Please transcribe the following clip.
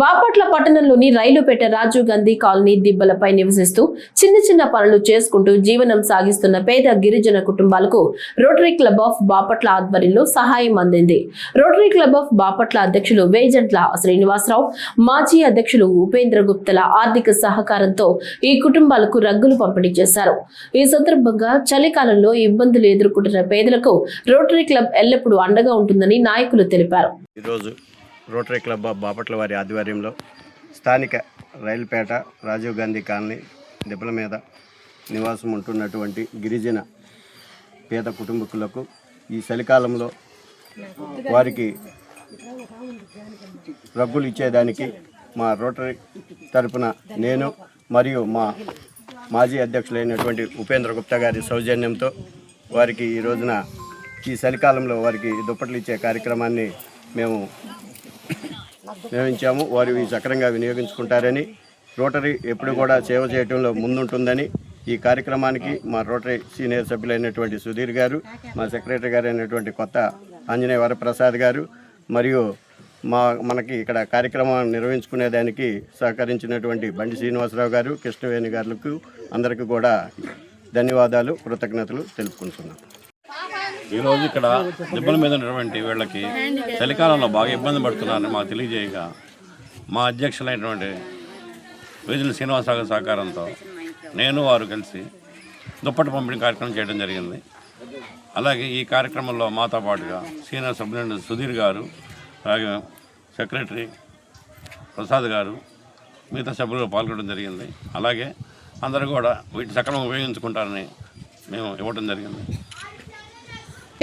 బాపట్ల పట్టణంలోని రైలుపేట రాజీవ్ గాంధీ కాలనీ దిబ్బలపై నివసిస్తూ చిన్న చిన్న పనులు చేసుకుంటూ జీవనం సాగిస్తున్న పేద గిరిజన కుటుంబాలకు రోటరీ క్లబ్ ఆఫ్ బాపట్ల ఆధ్వర్యంలో సహాయం అందింది. రోటరీ క్లబ్ ఆఫ్ బాపట్ల అధ్యక్షులు వేజంట్ల శ్రీనివాసరావు, మాజీ అధ్యక్షులు ఉపేంద్ర గుప్తల ఆర్థిక సహకారంతో ఈ కుటుంబాలకు రగ్గులు పంపిణీ చేశారు. ఈ సందర్భంగా చలికాలంలో ఇబ్బందులు ఎదుర్కొంటున్న పేదలకు రోటరీ క్లబ్ ఎల్లప్పుడూ అండగా ఉంటుందని నాయకులు తెలిపారు. రోటరీ క్లబ్ ఆఫ్ బాపట్ల వారి ఆధ్వర్యంలో స్థానిక రైలుపేట రాజీవ్ గాంధీ కాలనీ దిబ్బల మీద నివాసం ఉంటున్నటువంటి గిరిజన పేద కుటుంబకులకు ఈ చలికాలంలో వారికి రగ్గులు ఇచ్చేదానికి మా రోటరీ తరపున నేను మరియు మా మాజీ అధ్యక్షులైనటువంటి ఉపేంద్ర గుప్తా గారి సౌజన్యంతో వారికి ఈ రోజున ఈ చలికాలంలో వారికి దుప్పట్లు ఇచ్చే కార్యక్రమాన్ని మేము నిర్వహించాము. వారు ఈ సక్రంగా వినియోగించుకుంటారని, రోటరీ ఎప్పుడు కూడా సేవ చేయడంలో ముందుంటుందని ఈ కార్యక్రమానికి మా రోటరీ సీనియర్ సభ్యులైనటువంటి సుధీర్ గారు, మా సెక్రటరీ గారు అయినటువంటి కొత్త ఆంజనేయ వరప్రసాద్ గారు మరియు మనకి ఇక్కడ కార్యక్రమం నిర్వహించుకునేదానికి సహకరించినటువంటి బండి శ్రీనివాసరావు గారు, కృష్ణవేణి గారులకు అందరికీ కూడా ధన్యవాదాలు, కృతజ్ఞతలు తెలుపుకుంటున్నాను. ఈరోజు ఇక్కడ దిబ్బల మీద ఉన్నటువంటి వీళ్ళకి చలికాలంలో బాగా ఇబ్బంది పడుతున్నారని మాకు తెలియజేయగా మా అధ్యక్షులైనటువంటి వేజుల శ్రీనివాసరావు గారి సహకారంతో నేను వారు కలిసి దుప్పటి పంపిణీ కార్యక్రమం చేయడం జరిగింది. అలాగే ఈ కార్యక్రమంలో మాతో పాటుగా సీనియర్ సభ్యులు సుధీర్ గారు, అలాగే సెక్రటరీ ప్రసాద్ గారు, మిగతా సభ్యులు పాల్గొనడం జరిగింది. అలాగే అందరూ కూడా వీటి సకలం ఉపయోగించుకుంటారని మేము ఇవ్వడం జరిగింది.